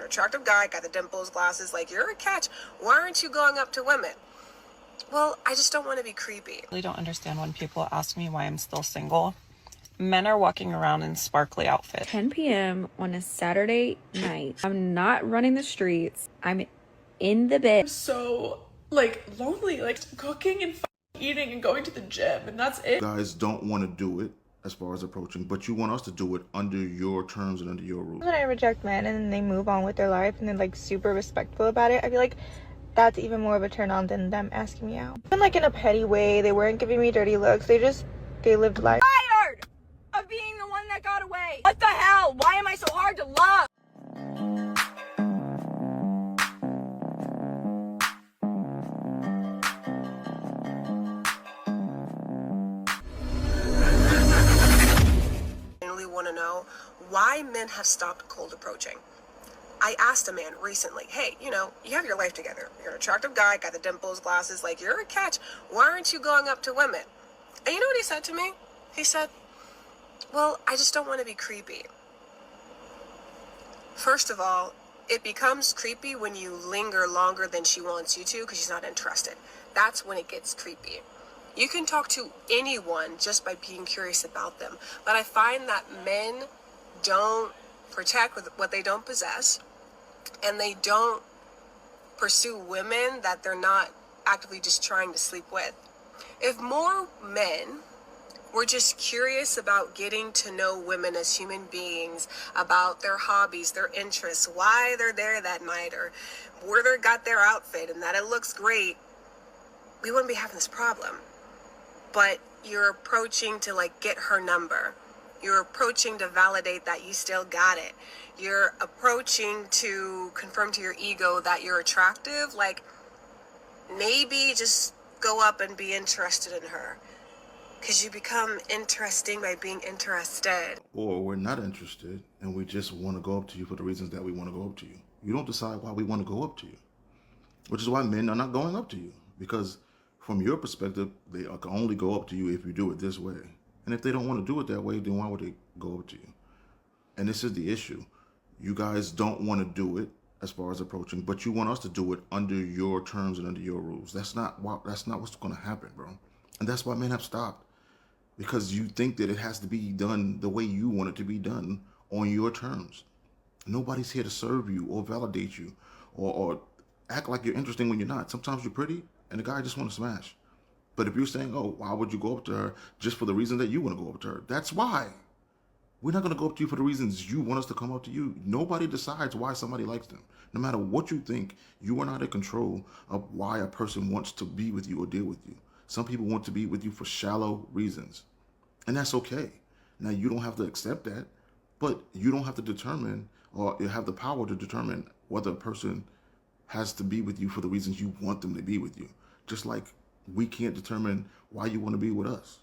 an attractive guy, got the dimples, glasses, like, you're a catch. Why aren't you going up to women? Well, I just don't want to be creepy. I really don't understand when people ask me why I'm still single. Men are walking around in sparkly outfits. 10 p.m. on a Saturday night. I'm not running the streets. I'm in the bed. I'm so, lonely, cooking and eating and going to the gym, and that's it. Guys don't want to do it as far as approaching, but you want us to do it under your terms and under your rules. When I reject men and then they move on with their life and they're super respectful about it, I feel like that's even more of a turn on than them asking me out. Even in a petty way, they weren't giving me dirty looks. They lived life. Tired of being the one that got away. What the hell? Why am I so hard to love? Want to know why men have stopped cold approaching. I asked a man recently, hey, you have your life together. You're an attractive guy, got the dimples, glasses, like, you're a catch. Why aren't you going up to women? And you know what he said to me? He said, well, I just don't want to be creepy. First of all, it becomes creepy when you linger longer than she wants you to because she's not interested. That's when it gets creepy. You can talk to anyone just by being curious about them. But I find that men don't protect with what they don't possess, and they don't pursue women that they're not actively just trying to sleep with. If more men were just curious about getting to know women as human beings, about their hobbies, their interests, why they're there that night, or where they got their outfit and that it looks great, we wouldn't be having this problem. But you're approaching to get her number. You're approaching to validate that you still got it. You're approaching to confirm to your ego that you're attractive. Maybe just go up and be interested in her. Because you become interesting by being interested. Or we're not interested and we just want to go up to you for the reasons that we want to go up to you. You don't decide why we want to go up to you. Which is why men are not going up to you. Because from your perspective, they can only go up to you if you do it this way. And if they don't want to do it that way, then why would they go up to you? And this is the issue. You guys don't want to do it as far as approaching, but you want us to do it under your terms and under your rules. That's not what's going to happen, bro. And that's why men have stopped. Because you think that it has to be done the way you want it to be done on your terms. Nobody's here to serve you or validate you or act like you're interesting when you're not. Sometimes you're pretty and the guy just want to smash. But if you're saying, oh, why would you go up to her just for the reason that you want to go up to her? That's why. We're not going to go up to you for the reasons you want us to come up to you. Nobody decides why somebody likes them. No matter what you think, you are not in control of why a person wants to be with you or deal with you. Some people want to be with you for shallow reasons. And that's okay. Now, you don't have to accept that, but you don't have to determine or you have the power to determine whether a person has to be with you for the reasons you want them to be with you. Just like we can't determine why you want to be with us.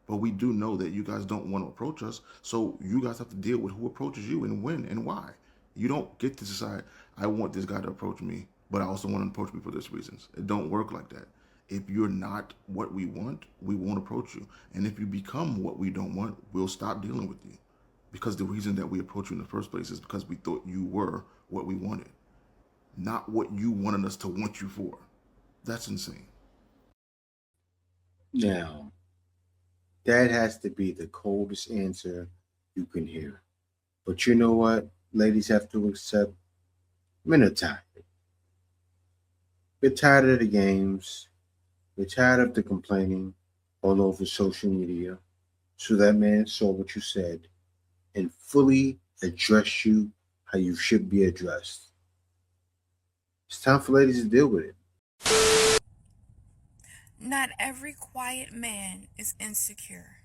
But we do know that you guys don't want to approach us, so you guys have to deal with who approaches you and when and why. You don't get to decide, I want this guy to approach me, but I also want him to approach me for this reasons. It don't work like that. If you're not what we want, we won't approach you. And if you become what we don't want, we'll stop dealing with you. Because the reason that we approach you in the first place is because we thought you were what we wanted, not what you wanted us to want you for. That's insane. Now, that has to be the coldest answer you can hear. But you know what? Ladies have to accept men are tired. We're tired of the games. We're tired of the complaining all over social media. So that man saw what you said and fully addressed you how you should be addressed. It's time for ladies to deal with it. Not every quiet man is insecure.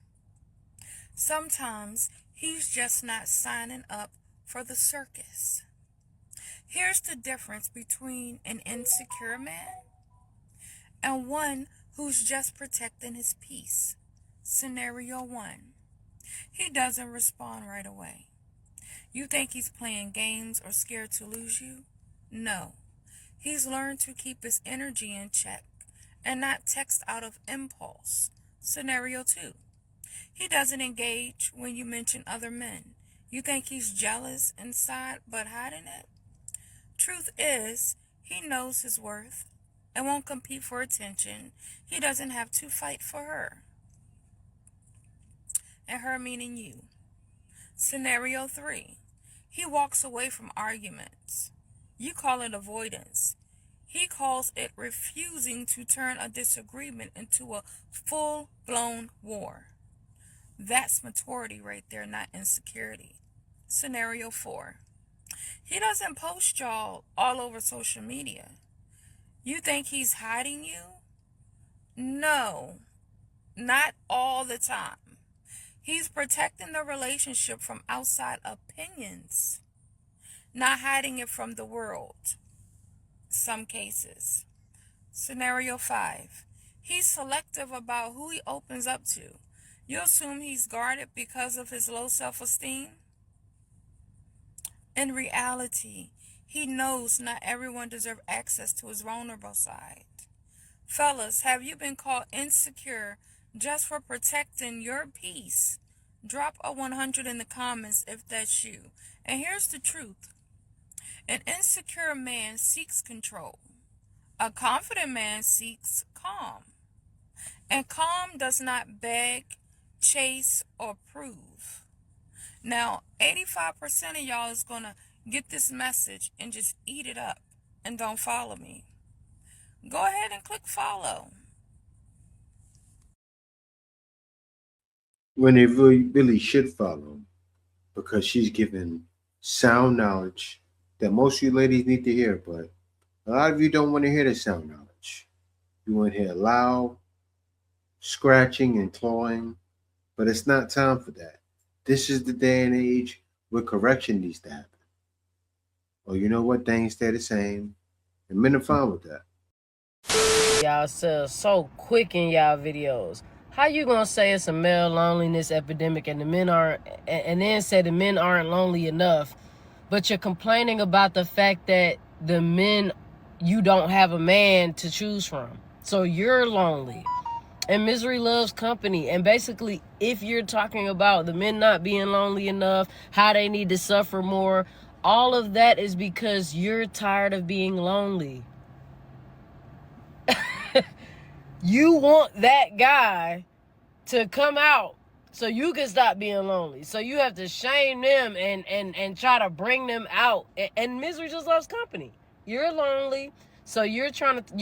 Sometimes he's just not signing up for the circus. Here's the difference between an insecure man and one who's just protecting his peace. Scenario 1. He doesn't respond right away. You think he's playing games or scared to lose you? No. He's learned to keep his energy in check and not text out of impulse. Scenario 2. He doesn't engage when you mention other men. You think he's jealous inside but hiding it? truth is, he knows his worth and won't compete for attention. He doesn't have to fight for her. And her meaning you. Scenario 3. He walks away from arguments. You call it avoidance. He calls it refusing to turn a disagreement into a full-blown war. That's maturity right there, not insecurity. Scenario 4. He doesn't post y'all all over social media. You think he's hiding you? No, not all the time. He's protecting the relationship from outside opinions, not hiding it from the world. Some cases. Scenario 5. He's selective about who he opens up to. You assume he's guarded because of his low self-esteem? In reality, he knows not everyone deserves access to his vulnerable side. Fellas, have you been called insecure just for protecting your peace? Drop a 100 in the comments if that's you. And here's the truth. An insecure man seeks control. A confident man seeks calm. And calm does not beg, chase, or prove. Now, 85% of y'all is going to get this message and just eat it up and don't follow me. Go ahead and click follow. When they really should follow, because she's giving sound knowledge that most of you ladies need to hear, but a lot of you don't want to hear the sound knowledge. You want to hear loud scratching and clawing, but it's not time for that. This is the day and age where correction needs to happen. Or you know what, things stay the same, and men are fine with that. Y'all sell so quick in y'all videos. How you gonna say it's a male loneliness epidemic and the men aren't, and then say the men aren't lonely enough, but you're complaining about the fact that the men, you don't have a man to choose from, so you're lonely. And misery loves company. And basically, if you're talking about the men not being lonely enough, how they need to suffer more, all of that is because you're tired of being lonely. You want that guy to come out so you can stop being lonely. So you have to shame them and try to bring them out. And misery just loves company. You're lonely, so you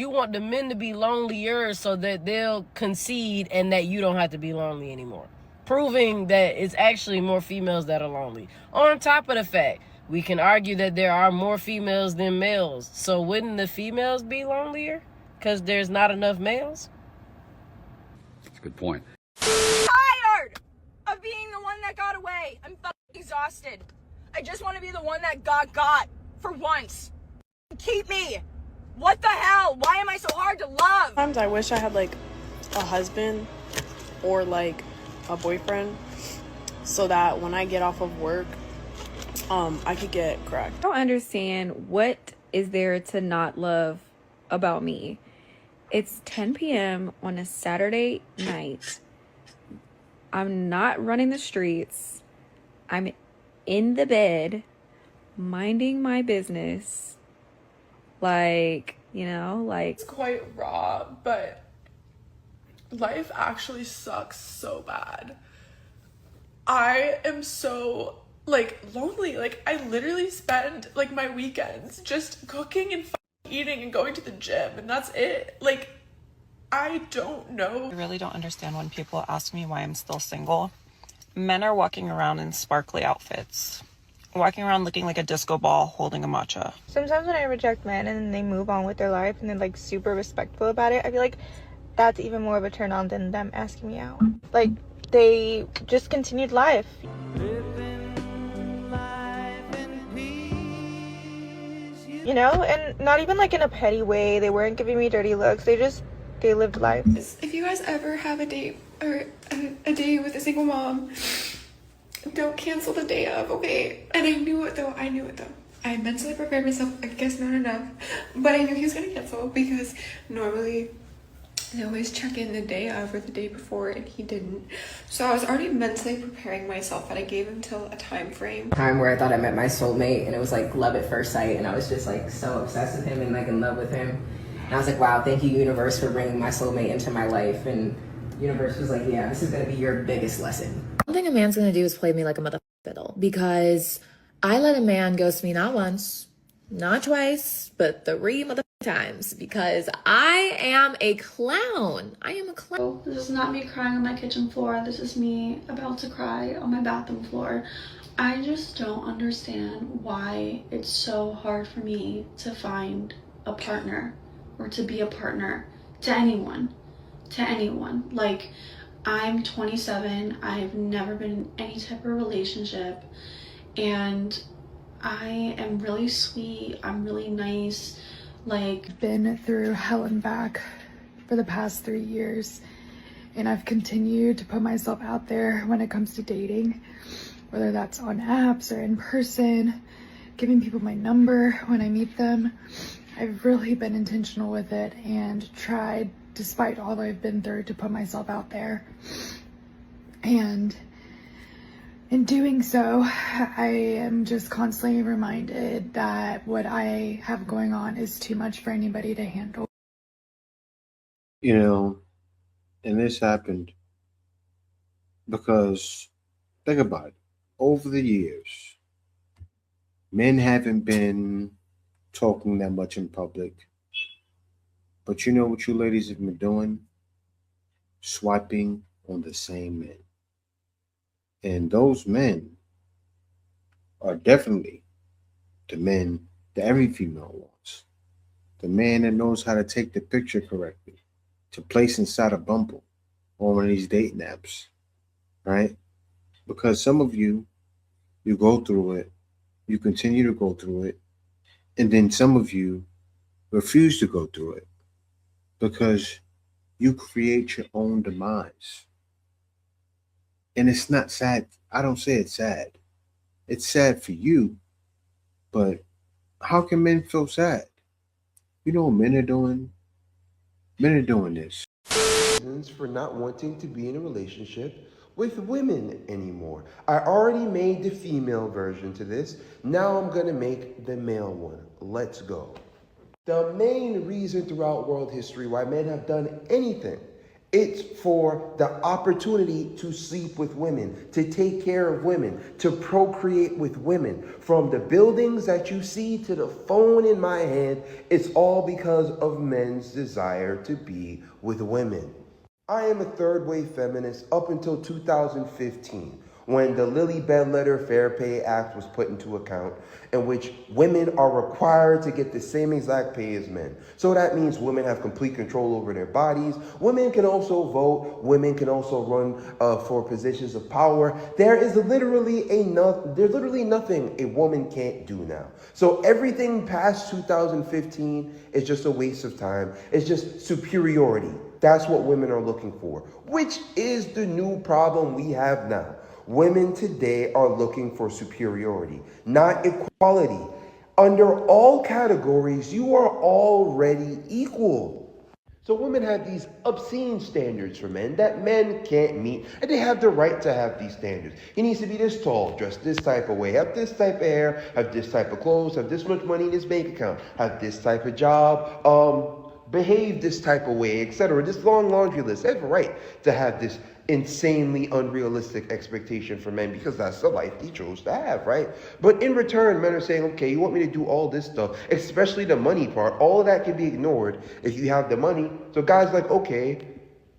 want the men to be lonelier so that they'll concede and that you don't have to be lonely anymore. Proving that it's actually more females that are lonely. On top of the fact, we can argue that there are more females than males. So wouldn't the females be lonelier because there's not enough males? That's a good point. Tired of being the one that got away. I'm fucking exhausted. I just want to be the one that got for once. Keep me. What the hell? Why am I so hard to love? Sometimes I wish I had like a husband or like a boyfriend so that when I get off of work, I could get cracked. I don't understand what is there to not love about me. It's 10 p.m. on a Saturday night. I'm not running the streets. I'm in the bed, minding my business. Like, you know, like... It's quite raw, but life actually sucks so bad. I am so, like, lonely. Like, I literally spend, like, my weekends just cooking and eating and going to the gym, and that's it. Like, I don't know. I really don't understand when people ask me why I'm still single. Men are walking around in sparkly outfits, walking around looking like a disco ball holding a matcha. Sometimes when I reject men and they move on with their life and they're like super respectful about it, I feel like that's even more of a turn on than them asking me out. Like, they just continued life. You know, and not even like in a petty way. They weren't giving me dirty looks. They lived life. If you guys ever have a date or a day with a single mom, don't cancel the day of, okay? And I knew it though. I mentally prepared myself, I guess not enough, but I knew he was gonna cancel because normally they always check in the day of or the day before, and he didn't. So I was already mentally preparing myself, and I gave him till a time frame. Time where I thought I met my soulmate, and it was like love at first sight, and I was just like so obsessed with him and like in love with him. And I was like, wow, thank you, universe, for bringing my soulmate into my life. And universe was like, yeah, this is gonna be your biggest lesson. One thing a man's gonna do is play me like a motherfucking fiddle, because I let a man ghost me not once, not twice, but 3 motherfucking times, because I am a clown. I am a clown. This is not me crying on my kitchen floor. This is me about to cry on my bathroom floor. I just don't understand why it's so hard for me to find a partner or to be a partner to anyone. Like, I'm 27. I've never been in any type of relationship, and I am really sweet. I'm really nice. Like, been through hell and back for the past 3 years, and I've continued to put myself out there when it comes to dating, whether that's on apps or in person, giving people my number when I meet them. I've really been intentional with it and tried, despite all I've been through, to put myself out there. And in doing so, I am just constantly reminded that what I have going on is too much for anybody to handle. You know, and this happened because, think about it, over the years, men haven't been talking that much in public. But you know what you ladies have been doing? Swiping on the same men. And those men are definitely the men that every female wants. The man that knows how to take the picture correctly, to place inside a Bumble or one of these dating apps, right? Because some of you go through it, you continue to go through it, and then some of you refuse to go through it because you create your own demise. And it's not sad. I don't say it's sad. It's sad for you, but how can men feel sad? You know what men are doing? Men are doing this. Reasons for not wanting to be in a relationship with women anymore. I already made the female version to this. Now I'm gonna make the male one. Let's go. The main reason throughout world history why men have done anything, it's for the opportunity to sleep with women, to take care of women, to procreate with women. From the buildings that you see to the phone in my hand, it's all because of men's desire to be with women. I am a third wave feminist up until 2015, when the Lilly Bedletter Fair Pay Act was put into account, in which women are required to get the same exact pay as men. So that means women have complete control over their bodies. Women can also vote. Women can also run for positions of power. There's literally nothing a woman can't do now. So everything past 2015 is just a waste of time. It's just superiority. That's what women are looking for, which is the new problem we have now. Women today are looking for superiority, not equality. Under all categories, you are already equal. So women have these obscene standards for men that men can't meet, and they have the right to have these standards. He needs to be this tall, dress this type of way, have this type of hair, have this type of clothes, have this much money in his bank account, have this type of job, behave this type of way, etc. This long laundry list. They have a right to have this insanely unrealistic expectation for men because that's the life he chose to have, right? But in return, men are saying, okay, you want me to do all this stuff, especially the money part. All of that can be ignored if you have the money. So guys like, okay,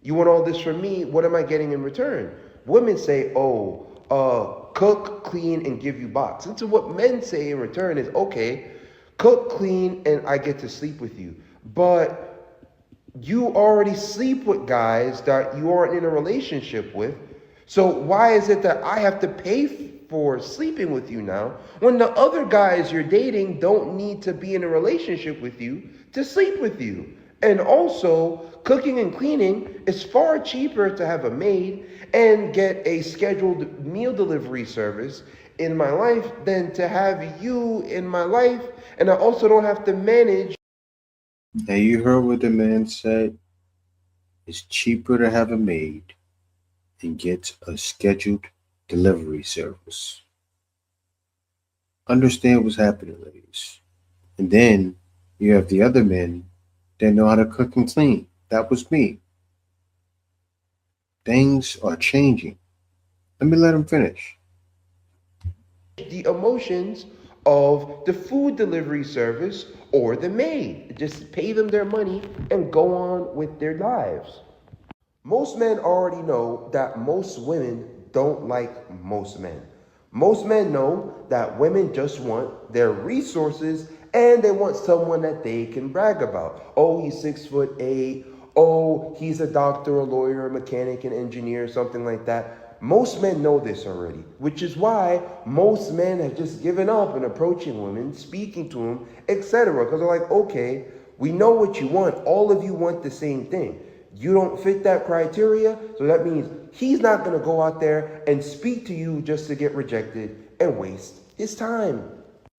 you want all this from me, what am I getting in return? Women say, cook, clean, and give you box. And so what men say in return is, okay, cook, clean, and I get to sleep with you. But you already sleep with guys that you aren't in a relationship with. So why is it that I have to pay for sleeping with you now when the other guys you're dating don't need to be in a relationship with you to sleep with you? And also, cooking and cleaning is far cheaper to have a maid and get a scheduled meal delivery service in my life than to have you in my life. And I also don't have to manage. And you heard what the man said. It's cheaper to have a maid and get a scheduled delivery service. Understand what's happening, ladies. And then you have the other men that know how to cook and clean. That was me. Things are changing. Let me let him finish. The emotions of the food delivery service or the maid. Just pay them their money and go on with their lives. Most men already know that most women don't like most men. Most men know that women just want their resources and they want someone that they can brag about. Oh, he's 6'8". Oh, he's a doctor, a lawyer, a mechanic, an engineer, something like that. Most men know this already, which is why most men have just given up in approaching women, speaking to them, etc. Because they're like, okay, we know what you want. All of you want the same thing. You don't fit that criteria, so that means he's not going to go out there and speak to you just to get rejected and waste his time.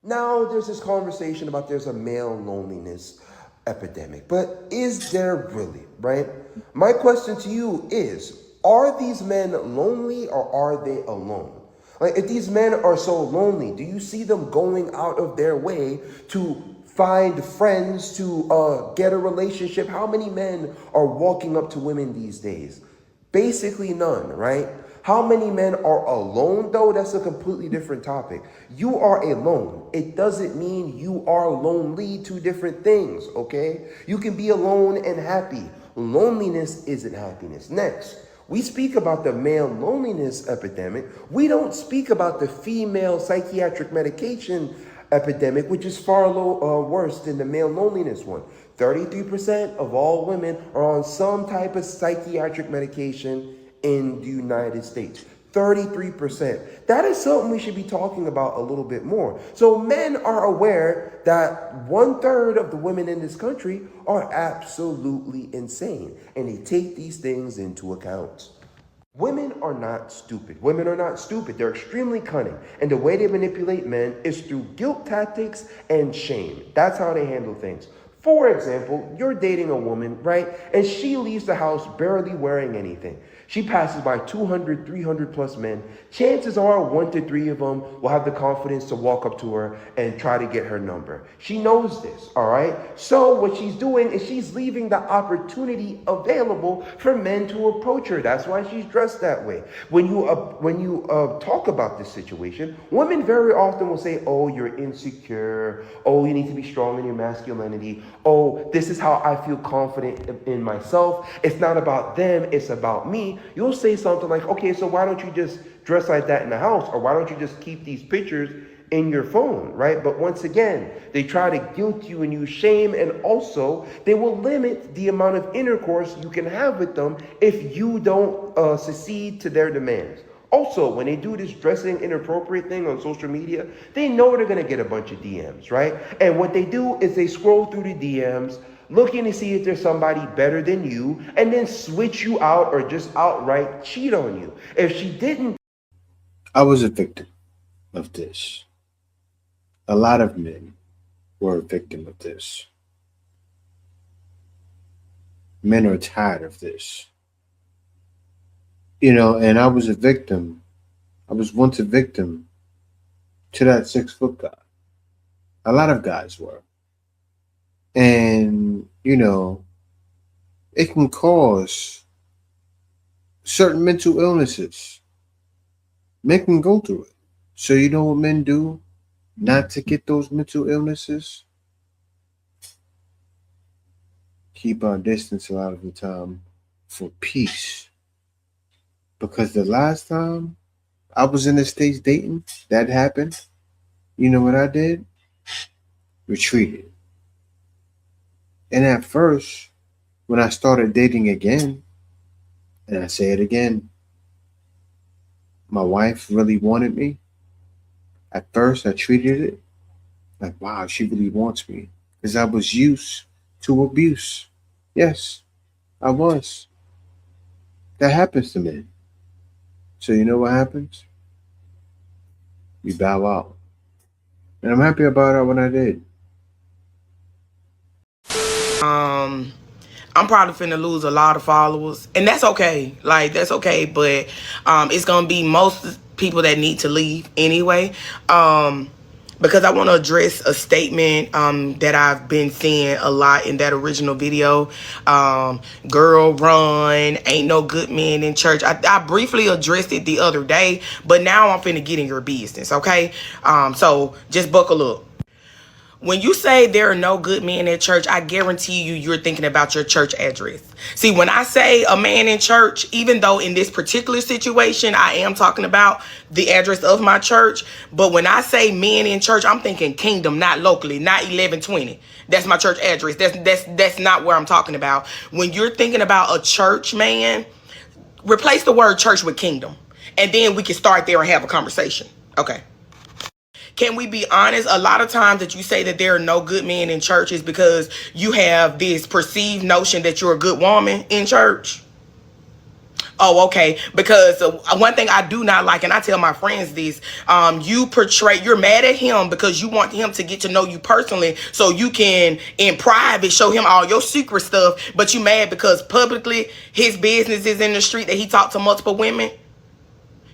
Now there's this conversation about there's a male loneliness epidemic, but is there really, right? My question to you is, are these men lonely or are they alone? Like, if these men are so lonely, do you see them going out of their way to find friends, to get a relationship? How many men are walking up to women these days? Basically none, right? How many men are alone though? That's a completely different topic. You are alone. It doesn't mean you are lonely. Two different things, okay? You can be alone and happy. Loneliness isn't happiness. Next, we speak about the male loneliness epidemic. We don't speak about the female psychiatric medication epidemic, which is far worse than the male loneliness one. 33% of all women are on some type of psychiatric medication in the United States. 33%. That is something we should be talking about a little bit more. So men are aware that 1/3 of the women in this country are absolutely insane, and they take these things into account. Women are not stupid. Women are not stupid. They're extremely cunning. And the way they manipulate men is through guilt tactics and shame. That's how they handle things. For example, you're dating a woman, right? And she leaves the house barely wearing anything. She passes by 200, 300 plus men. Chances are 1 to 3 of them will have the confidence to walk up to her and try to get her number. She knows this, all right? So what she's doing is she's leaving the opportunity available for men to approach her. That's why she's dressed that way. When you talk about this situation, women very often will say, oh, you're insecure. Oh, you need to be strong in your masculinity. Oh, this is how I feel confident in myself. It's not about them, it's about me. You'll say something like, okay, so why don't you just dress like that in the house? Or why don't you just keep these pictures in your phone, right? But once again, they try to guilt you and use shame, and also they will limit the amount of intercourse you can have with them if you don't succeed to their demands. Also, when they do this dressing inappropriate thing on social media, they know they're going to get a bunch of DMs, right? And what they do is they scroll through the DMs, looking to see if there's somebody better than you, and then switch you out or just outright cheat on you. If she didn't... I was a victim of this. A lot of men were a victim of this. Men are tired of this. And I was a victim. I was once a victim to that 6-foot guy. A lot of guys were. And, it can cause certain mental illnesses. Men can go through it. So you know what men do not to get those mental illnesses? Keep our distance a lot of the time for peace. Because the last time I was in the States dating, that happened. You know what I did? Retreated. And at first, when I started dating again, and I say it again, my wife really wanted me. At first, I treated it like, wow, she really wants me. Because I was used to abuse. Yes, I was. That happens to men. So you know what happens? We bow out. And I'm happy about it when I did. I'm probably finna lose a lot of followers, and that's okay. Like, that's okay, but it's gonna be most people that need to leave anyway. Because I want to address a statement that I've been seeing a lot in that original video. Girl, run, ain't no good men in church. I briefly addressed it the other day, but now I'm finna get in your business, okay? So just buckle up. When you say there are no good men in church, I guarantee you're thinking about your church address. See, when I say a man in church, even though in this particular situation, I am talking about the address of my church. But when I say men in church, I'm thinking kingdom, not locally, not 1120. That's my church address. That's not where I'm talking about. When you're thinking about a church man, replace the word church with kingdom. And then we can start there and have a conversation. Okay. Can we be honest? A lot of times that you say that there are no good men in church is because you have this perceived notion that you're a good woman in church. Oh, okay. Because one thing I do not like, and I tell my friends this, you're mad at him because you want him to get to know you personally so you can, in private, show him all your secret stuff, but you mad because publicly his business is in the street that he talked to multiple women.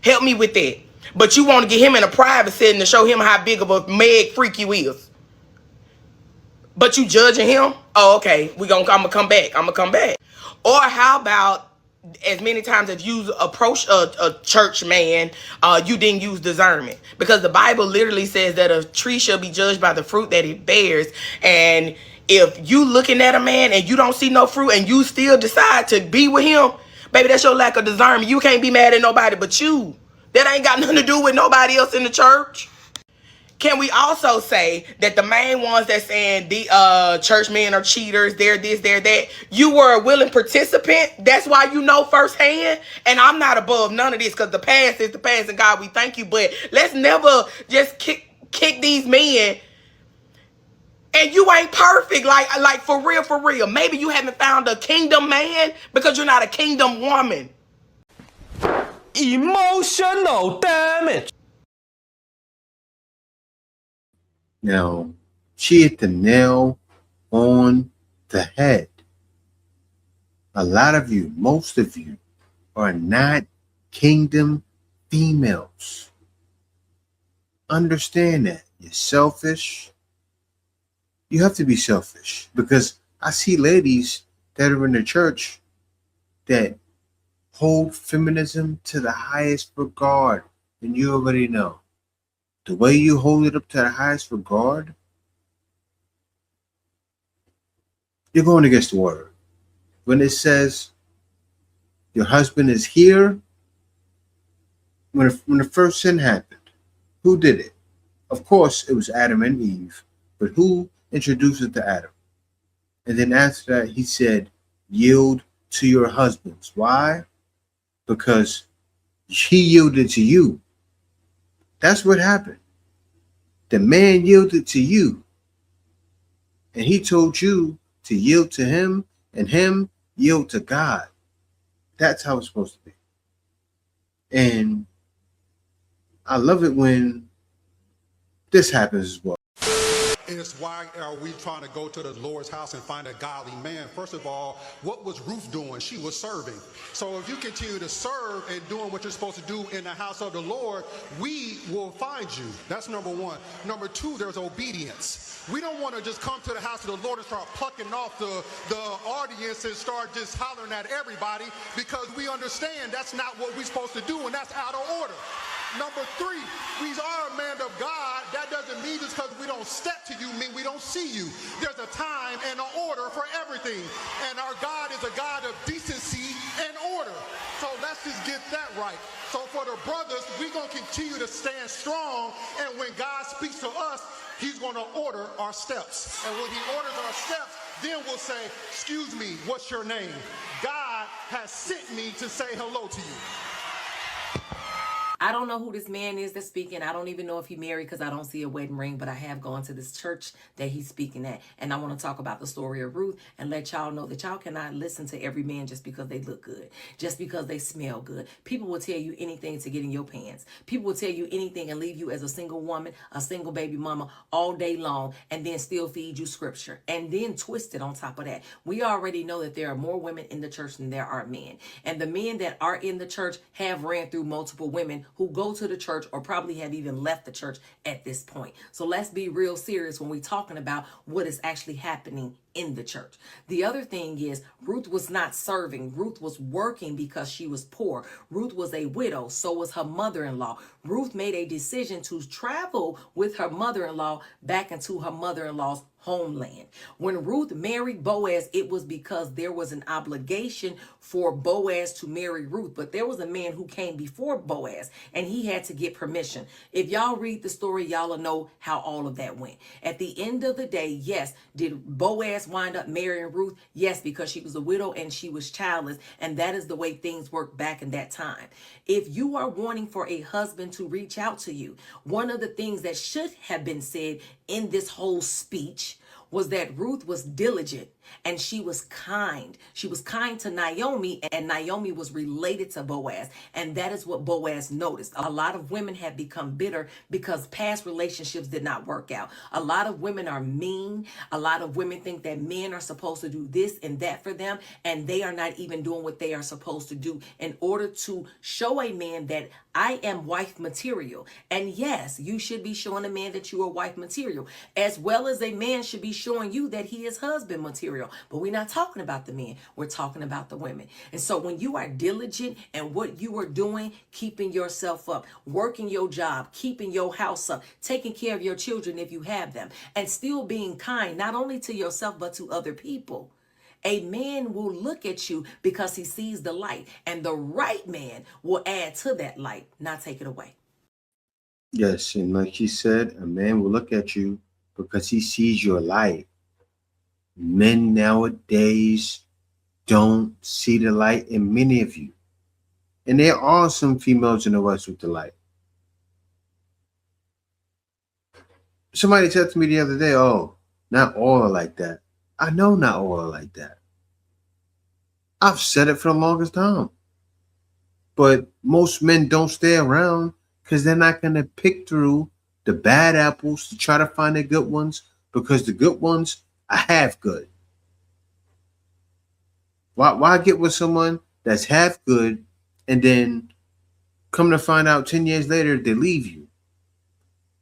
Help me with that. But you want to get him in a private setting to show him how big of a Meg freak you is. But you judging him? Oh, okay. I'm gonna come back. Or how about as many times as you approach a church man, you didn't use discernment? Because the Bible literally says that a tree shall be judged by the fruit that it bears. And if you looking at a man and you don't see no fruit and you still decide to be with him, baby, that's your lack of discernment. You can't be mad at nobody but you. That ain't got nothing to do with nobody else in the church. Can we also say that the main ones that saying the church men are cheaters, they're this, they're that, you were a willing participant? That's why you know firsthand. And I'm not above none of this because the past is the past, and God, we thank you. But let's never just kick these men. And you ain't perfect, like for real. Maybe you haven't found a kingdom man because you're not a kingdom woman. Emotional damage. Now, she hit the nail on the head. A lot of you, most of you, are not kingdom females. Understand that. You're selfish. You have to be selfish because I see ladies that are in the church that hold feminism to the highest regard, and you already know. The way you hold it up to the highest regard, you're going against the word. When it says your husband is here, when the first sin happened, who did it? Of course, it was Adam and Eve, but who introduced it to Adam? And then after that, he said, yield to your husbands. Why? Because he yielded to you. That's what happened. The man yielded to you. And he told you to yield to him and him yield to God. That's how it's supposed to be. And I love it when this happens as well. It's why are we trying to go to the Lord's house and find a godly man? First of all, what was Ruth doing? She was serving. So if you continue to serve and doing what you're supposed to do in the house of the Lord, we will find you. That's number one. Number two, there's obedience. We don't want to just come to the house of the Lord and start plucking off the audience and start just hollering at everybody, because we understand that's not what we're supposed to do, and that's out of order. Number three, we are a man of God. That doesn't mean just because we don't step to you mean we don't see you. There's a time and an order for everything. And our God is a God of decency and order. So let's just get that right. So for the brothers, we're going to continue to stand strong. And when God speaks to us, he's going to order our steps. And when he orders our steps, then we'll say, excuse me, what's your name? God has sent me to say hello to you. I don't know who this man is that's speaking. I don't even know if he married because I don't see a wedding ring, but I have gone to this church that he's speaking at. And I want to talk about the story of Ruth and let y'all know that y'all cannot listen to every man just because they look good, just because they smell good. People will tell you anything to get in your pants. People will tell you anything and leave you as a single woman, a single baby mama all day long, and then still feed you scripture and then twist it on top of that. We already know that there are more women in the church than there are men. And the men that are in the church have ran through multiple women who go to the church or probably have even left the church at this point. So let's be real serious when we're talking about what is actually happening in the church. The other thing is Ruth was not serving. Ruth was working because she was poor. Ruth was a widow. So was her mother-in-law. Ruth made a decision to travel with her mother-in-law back into her mother-in-law's homeland. When Ruth married Boaz, it was because there was an obligation for Boaz to marry Ruth, but there was a man who came before Boaz and he had to get permission. If y'all read the story, y'all will know how all of that went. At the end of the day, yes, did Boaz wind up marrying Ruth? Yes, because she was a widow and she was childless, and that is the way things worked back in that time. If you are wanting for a husband to reach out to you, one of the things that should have been said in this whole speech was that Ruth was diligent and she was kind. She was kind to Naomi, and Naomi was related to Boaz. And that is what Boaz noticed. A lot of women have become bitter because past relationships did not work out. A lot of women are mean. A lot of women think that men are supposed to do this and that for them, and they are not even doing what they are supposed to do in order to show a man that I am wife material. And yes, you should be showing a man that you are wife material, as well as a man should be showing you that he is husband material. But we're not talking about the men. We're talking about the women. And so when you are diligent and what you are doing, keeping yourself up, working your job, keeping your house up, taking care of your children if you have them, and still being kind, not only to yourself, but to other people, a man will look at you because he sees the light, and the right man will add to that light, not take it away. Yes, and like she said, a man will look at you because he sees your light. Men nowadays don't see the light in many of you. And there are some females in the West with the light. Somebody said to me the other day, oh, not all are like that. I know not all are like that. I've said it for the longest time. But most men don't stay around because they're not going to pick through the bad apples to try to find the good ones, because the good ones are half good. Why get with someone that's half good and then come to find out 10 years later they leave you?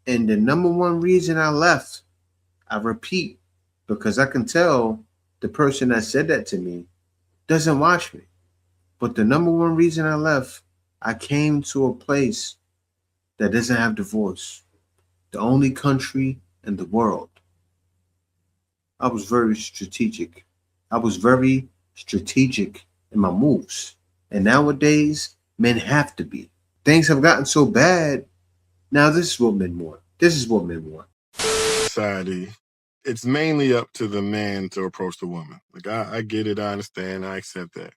And the number one reason I left, I repeat, because I can tell the person that said that to me doesn't watch me. But the number one reason I left, I came to a place that doesn't have divorce. The only country in the world. I was very strategic. In my moves. And nowadays, men have to be. Things have gotten so bad. Now this is what men want. Society, it's mainly up to the man to approach the woman. Like, I get it, I understand, I accept that.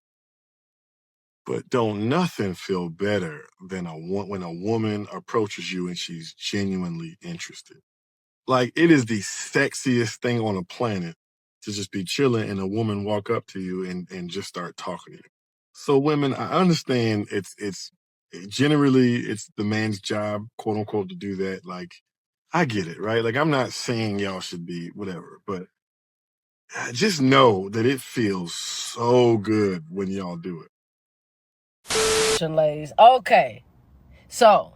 But don't nothing feel better than when a woman approaches you and she's genuinely interested. Like, it is the sexiest thing on the planet to just be chilling and a woman walk up to you and just start talking to you. So women, I understand it's generally it's the man's job, quote unquote, to do that. Like, I get it, right? Like, I'm not saying y'all should be whatever, but just know that it feels so good when y'all do it. Ladies. Okay, so,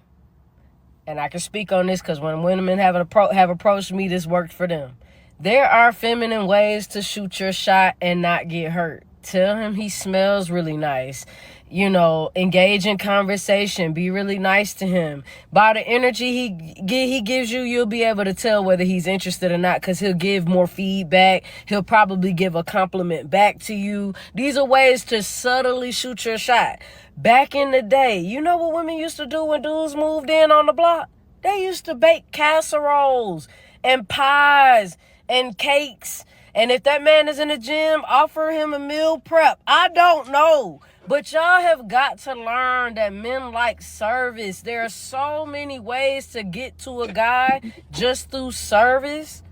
and I can speak on this because when women have approached me, this worked for them. There are feminine ways to shoot your shot and not get hurt. Tell him he smells really nice. You know, engage in conversation. Be really nice to him. By the energy he gives you, you'll be able to tell whether he's interested or not, because he'll give more feedback. He'll probably give a compliment back to you. These are ways to subtly shoot your shot. Back in the day, you know what women used to do when dudes moved in on the block? They used to bake casseroles and pies and cakes And if that man is in the gym, offer him a meal prep. I don't know. But y'all have got to learn that men like service. There are so many ways to get to a guy just through service.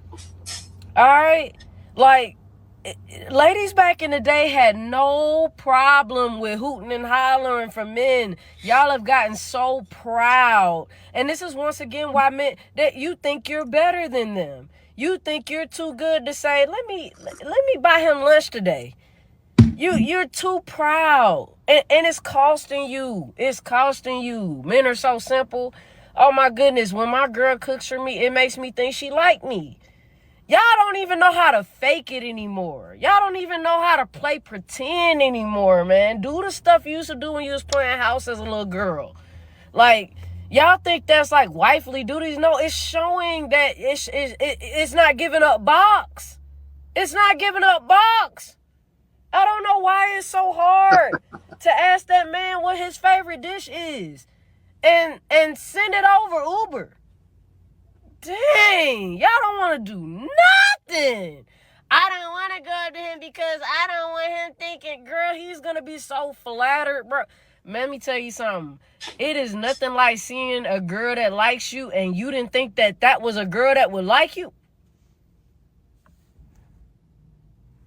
All right? Like, ladies back in the day had no problem with hooting and hollering for men. Y'all have gotten so proud. And this is once again why men, that you think you're better than them. You think you're too good to say, let me buy him lunch today. You're too proud. And it's costing you. It's costing you. Men are so simple. Oh my goodness, when my girl cooks for me, it makes me think she like me. Y'all don't even know how to fake it anymore. Y'all don't even know how to play pretend anymore, man. Do the stuff you used to do when you was playing house as a little girl. Like, y'all think that's like wifely duties. No, it's showing that it's not giving up box. It's not giving up box. I don't know why it's so hard to ask that man what his favorite dish is and send it over Uber. Dang, y'all don't want to do nothing. I don't want to go to him because I don't want him thinking, girl, he's going to be so flattered, bro. Let me tell you something. It is nothing like seeing a girl that likes you and you didn't think that that was a girl that would like you.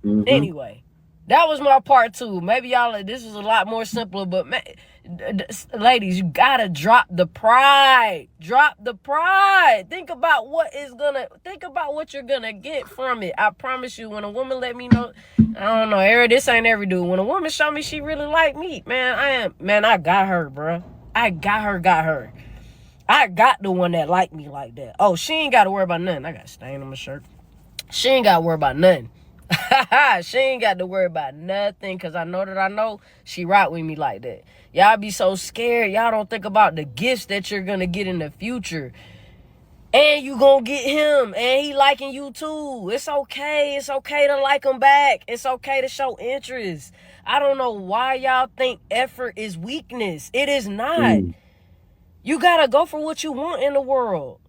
Mm-hmm. Anyway, that was my part 2. Maybe y'all, this was a lot more simpler, but man, ladies, you gotta drop the pride. Drop the pride. Think about what you're gonna get from it. I promise you, when a woman let me know, I don't know, Eric, this ain't every dude. When a woman show me she really like me, man, I got her, bro. I got her. I got the one that like me like that. Oh, she ain't gotta worry about nothing. I got a stain on my shirt. She ain't gotta worry about nothing. She ain't got to worry about nothing because I know she rock with me like that. Y'all be so scared. Y'all don't think about the gifts that you're going to get in the future. And you going to get him. And he liking you too. It's okay. It's okay to like him back. It's okay to show interest. I don't know why y'all think effort is weakness. It is not. You got to go for what you want in the world.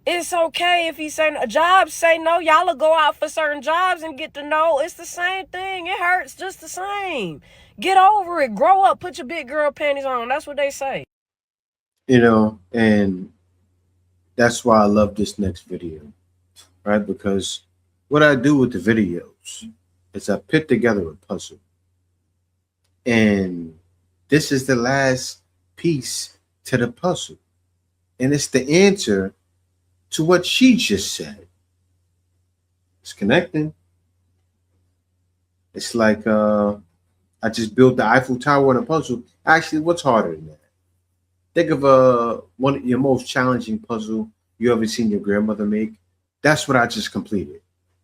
It's okay if he say jobs, say no. Y'all will go out for certain jobs and get to know. It's the same thing. It hurts just the same. Get over it. Grow up. Put your big girl panties on. That's what they say. You know, and that's why I love this next video, right? Because what I do with the videos is I put together a puzzle. And this is the last piece to the puzzle. And it's the answer to what she just said. It's connecting. It's like I just built the Eiffel Tower on a puzzle. Actually, what's harder than that? Think of one of your most challenging puzzle you ever seen your grandmother make. That's what I just completed.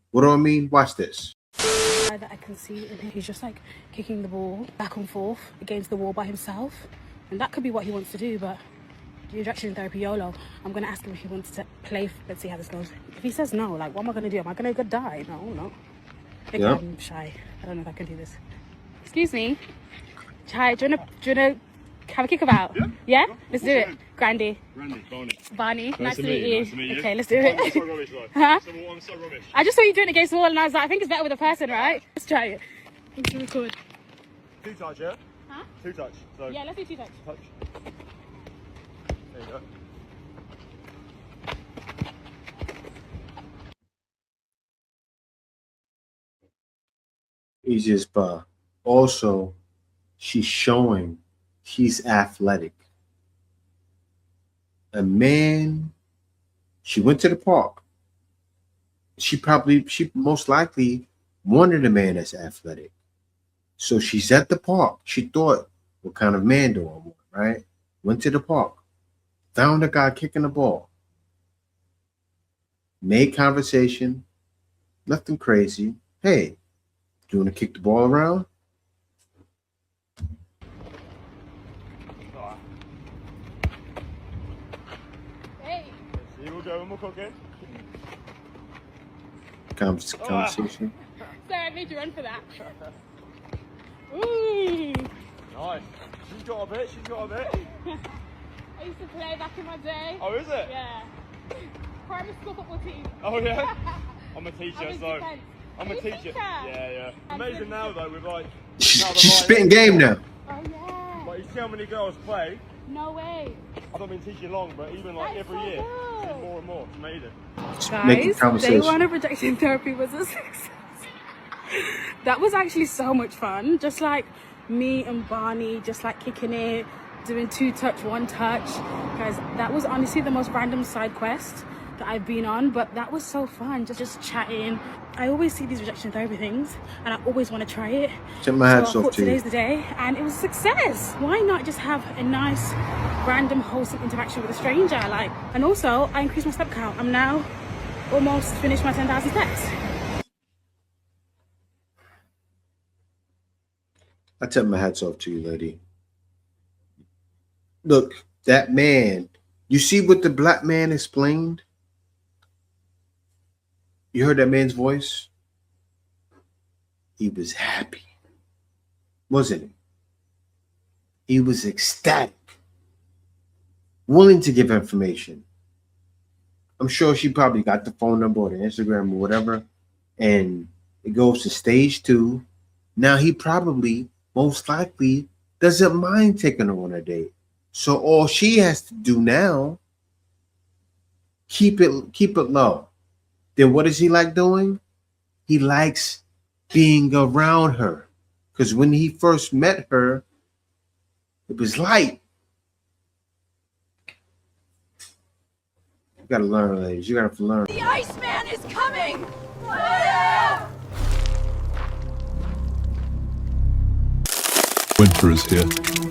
What do I mean? Watch this. That I can see in him. He's just like kicking the ball back and forth against the wall by himself. And that could be what he wants to do, but injection therapy YOLO. I'm going to ask him if he wants to play. Let's see how this goes. If he says no, like, what am I going to do? Am I going to die? No. Okay, yep. I'm shy. I don't know if I can do this. Excuse me. Chai, do you want to have a kickabout? Yeah? Let's do it. Grandy. Barney. Nice to meet you. Okay, let's do it. I'm so rubbish, huh? I'm so rubbish. I just saw you doing it against the wall and I was like, I think it's better with a person, right? Let's try it. Let's record. 2 touch, yeah? Huh? 2 touch. So yeah, let's do 2 touch. There you go. Easiest bar. Also, she's showing she's athletic. A man, she went to the park. She most likely wanted a man that's athletic. So she's at the park. She thought, what kind of man do I want, right? Went to the park. Found a guy kicking the ball. Made conversation. Nothing crazy. Hey, do you want to kick the ball around? Hey. See, we'll go and we'll cook it. Conversation. Sorry, I made you run for that. Ooh. Nice. She's got a bit. I used to play back in my day. Oh, is it? Yeah. Primary school football team. Oh, yeah? I'm a teacher, so I'm gonna teach you. Yeah. Amazing now though with like. She's spitting game now. Oh yeah. Like you see how many girls play. No way. I've not been teaching long, but even like every year, it's more and more. It's amazing. Guys, day one of rejection therapy was a success. That was actually so much fun. Just like me and Barney, just like kicking it, doing 2 touch, 1 touch. Guys, that was honestly the most random side quest that I've been on, but that was so fun. Just chatting. I always see these rejection therapy things and I always want to try it. Tip my hats So I off thought to you. today's the day and it was a success. Why not just have a nice, random, wholesome interaction with a stranger? Like, and also I increased my step count. I'm now almost finished my 10,000 steps. I tip my hats off to you, lady. Look, that man, you see what the black man explained? You heard that man's voice? He was happy, wasn't he? He was ecstatic, willing to give information. I'm sure she probably got the phone number or the Instagram or whatever, and it goes to stage 2. Now he probably, most likely, doesn't mind taking her on a date. So all she has to do now, keep it low. Then what does he like doing? He likes being around her. Because when he first met her, it was light. You gotta learn, ladies. You gotta learn. The Iceman is coming! Winter is here.